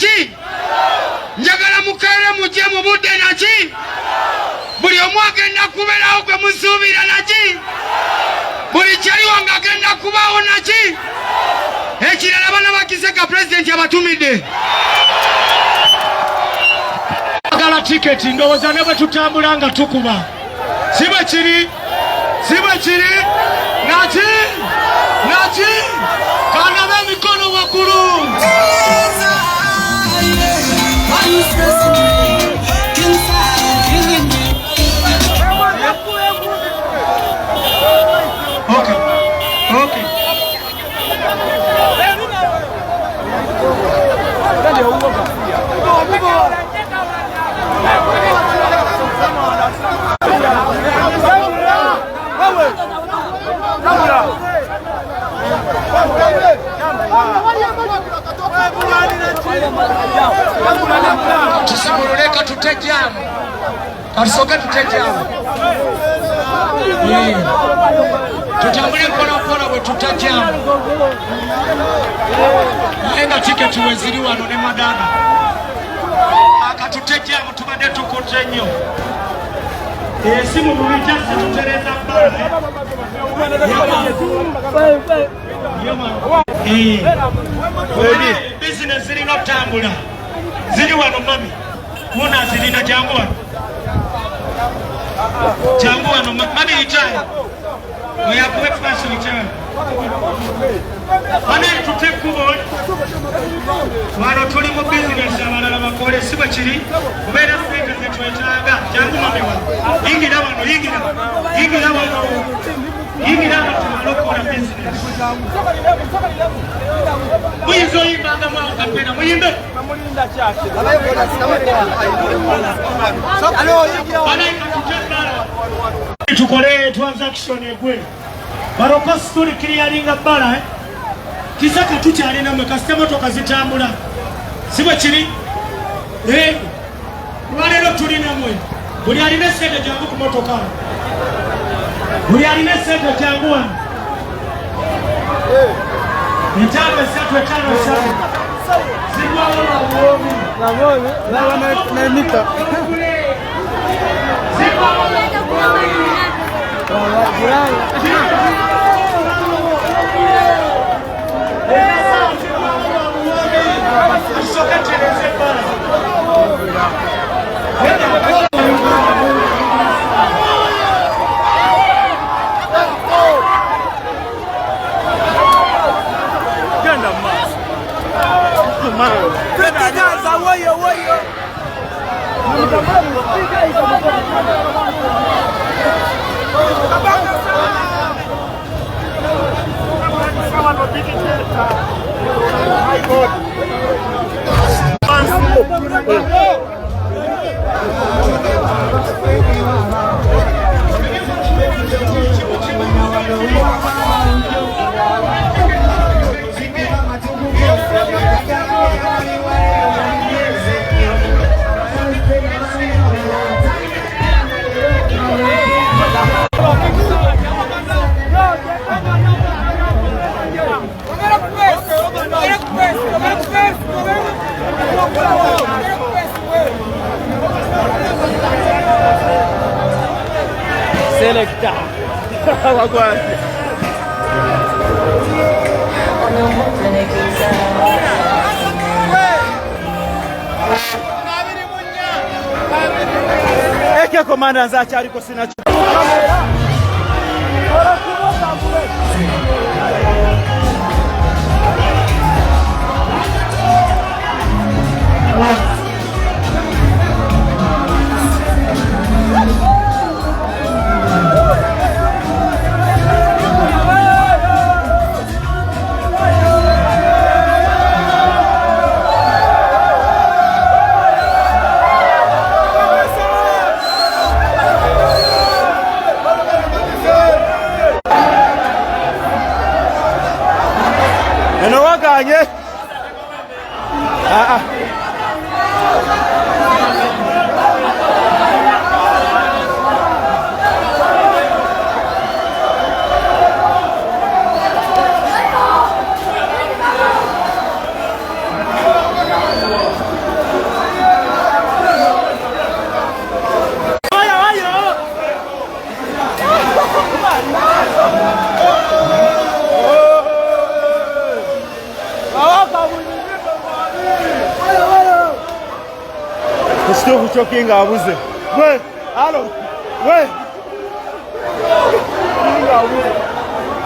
naki njagala mukaire mujje mu budde naki buli omu agenda kubeerawo gwe musuubira naki buli kyaliwo ng'agenda kubaawo naki ekirala bana bakiseka pulezidenti abatumidde agala tiketi ndowooza ne bwe tutambula nga tukuba si bwe kiri naki kanabe emikono waggulu Okay. Tusimululeka tutejamu katusoke tutejamu tutambule mpola bwe tutajamu enga tiketi weziri wano ne madana akatutejamu tubadde tukutte nnyo esimu bubijja situtereza bizinesi zirina okutambula ziri wano mami wona zirina jangu wano mami itayi oyakuba efaso itayi bane tutte ekkubo wano tuli mu bizinesi abalala bakole si bwe kiri kubeera sente zetwetaaga jangu mami wano yingira wano tumale okukola bizinesi muyinza oyimbangamu awo kapena muyimbe tukole transaction egwe baroka story clearinga bala kisaka tukyalina mwe kasita motoka zitambula si bwe kiri lwaleero tulina mwe buli alina essente jangu ku motoka buli alina essente jangu wano entaano esatu etaano esatu zigwawo nanika Selecta. Eke komanda nzacha aliko sina Ekituufu kyo Kinga abuze. We, alo, we. Kinga abuze.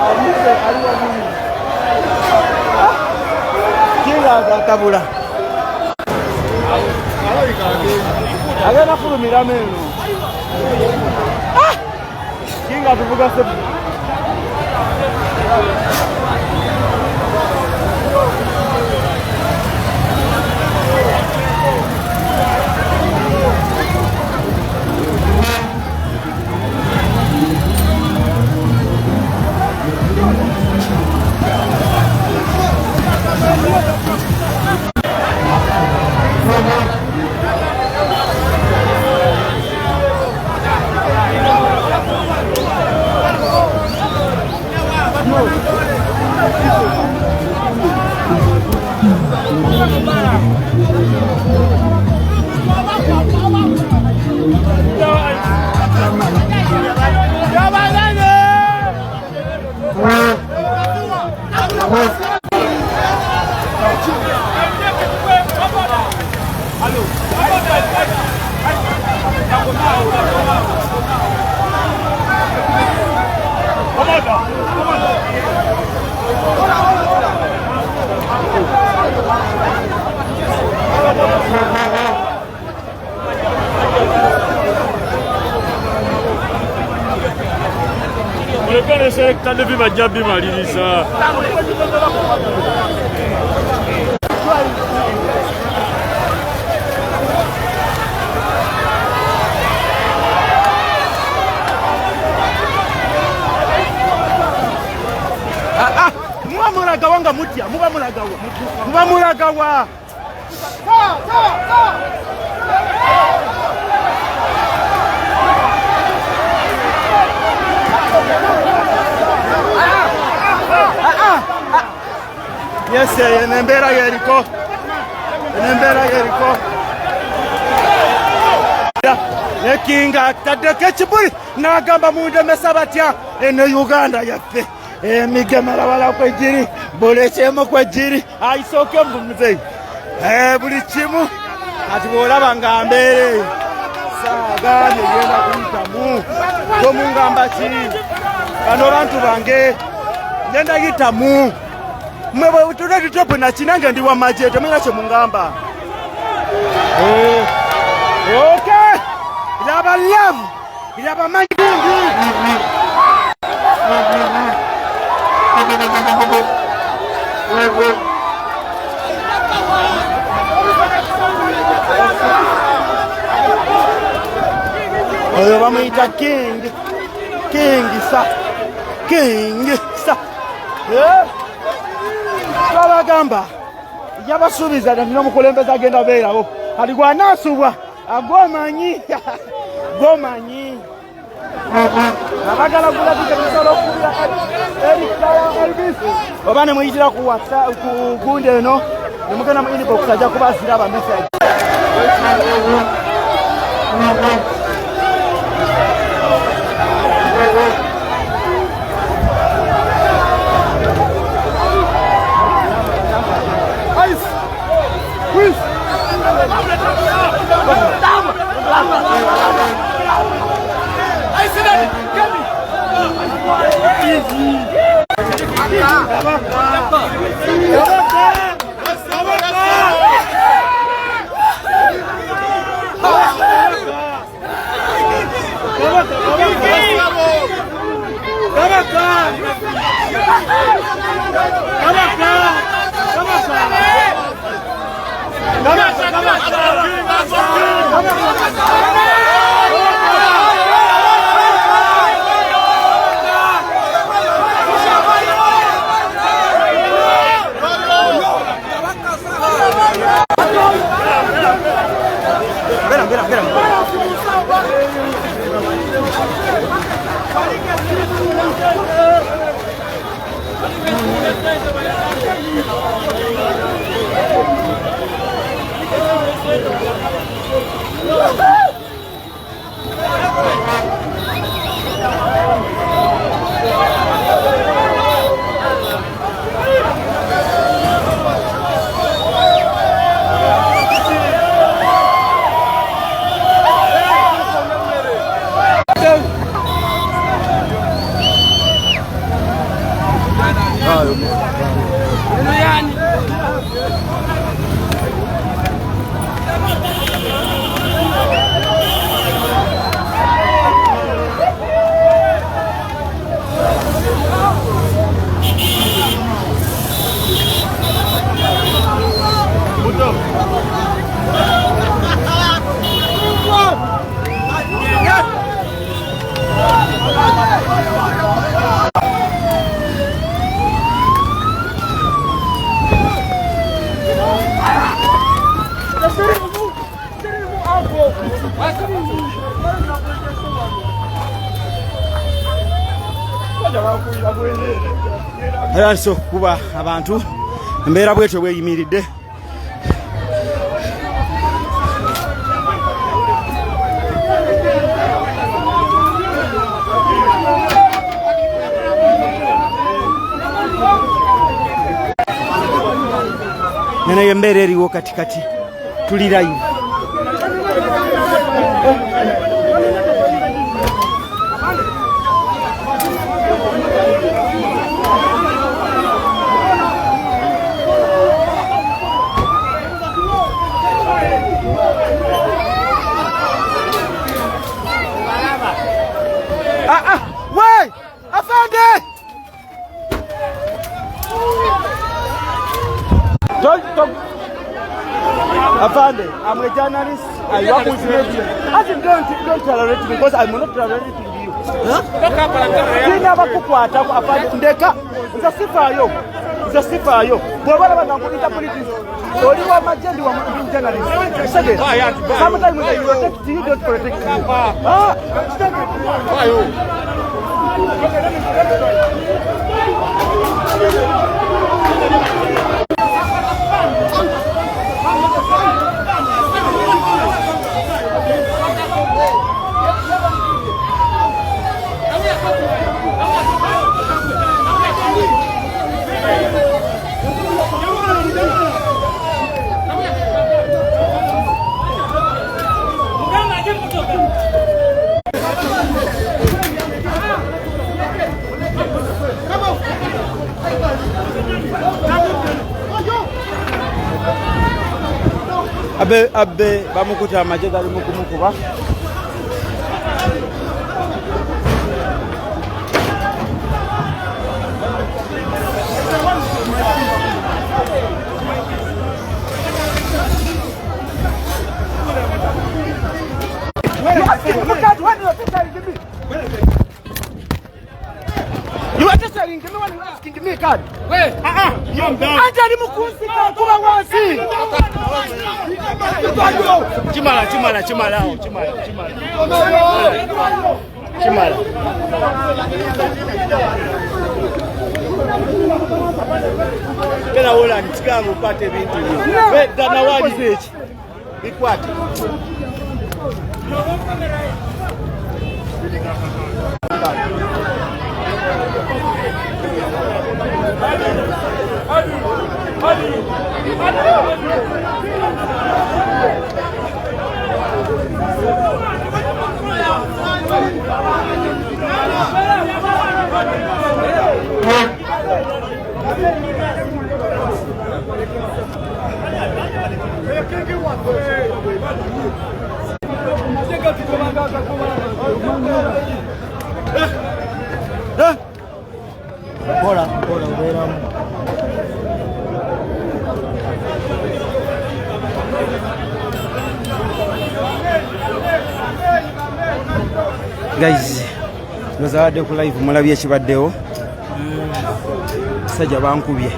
Abuze, aliwa nini? Kinga atabula. Agenda fulumira meno. Kinga tuvuga sebu. Olekane selekta levi majabi malirisa. Muba mulagawa nga mutya, muba mulagawa. Muba mulagawa. Yes, enembera yeriko. Enembera yeriko. Kinga tadeke chibuli nagamba munde mesabatya eno Uganda yaffe. Emigemala wala kwejiri, bolechemo kwejiri, aisoke mbumuze. Buli kimu ati bolaba ngambere. Sagane yenda kuyitamu. Tomungamba ki. Bano bantu bange yenda yitamu. Mwewe utudati topu na chinange ndi wa majete mwina che mungamba. Okay. Ilaba love. Ilaba manjingi. Oyo bamuita King. King sa. Babagamba yabasubiza ndio mukulembeza agenda beerawo aligwa nasubwa agomanyi gomanyi abagala kula dikesolo kulia Elvis obane muyitira ku WhatsApp ku gunde eno nemugenda mu inbox ajja kubazira aba message era so kuba abantu embeera bwetyo bweyimiridde nene embeera eriwo katikati tuli live Wait! Afande! Don't. Afande, I'm a journalist. I work with media. I think don't tolerate me because I'm not tolerating you. Sina bakukwata afande ndeka. Nza sifayo. Bwabala banankulita politics. Oli wa majendi wa journalist. Sometimes when you protect you don't protect me. Abe bamukuta amaje gali mukumukuba You are just telling me when you asking me card. Wait, Anjali mukusika kuba wasi. Chimala. Kena wola ntikangu upate bintu. Wewe dana wadi. Bikwati. Bora, guys, nozawade ku live mulabye ekibaddewo sajja bankubye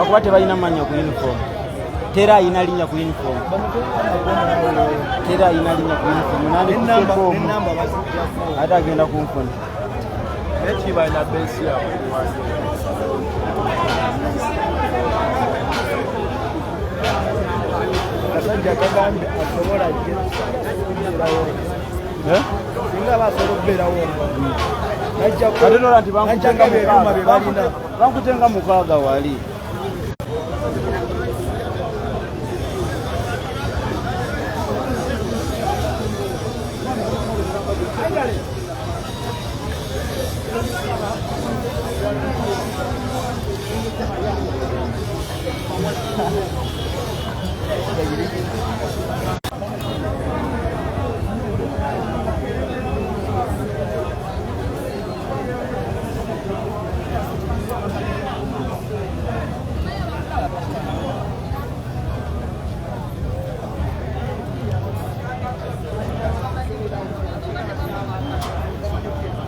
Akuba tebalina manya ku uniform. Tera ayina linnya ku uniform. Nani ku namba bazijja. Ata agenda kunfuna. Ekiba ina base ya. Kasanja kagambe asobola je. Singa basobera wongo. Najja ko. Adonola nti bankutenga mukaaga wali.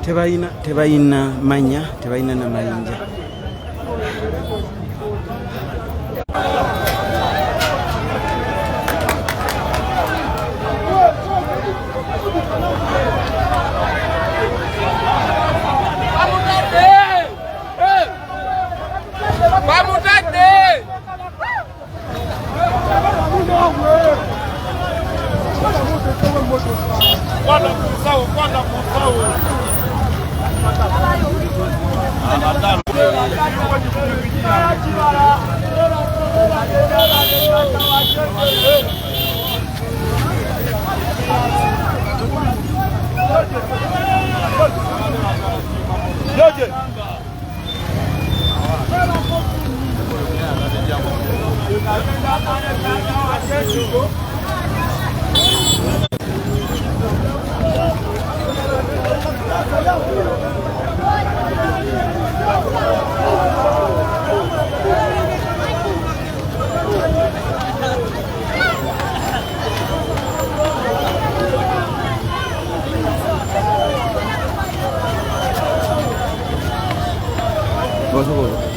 tebayina manya, tebayina na mayinja. Vamos a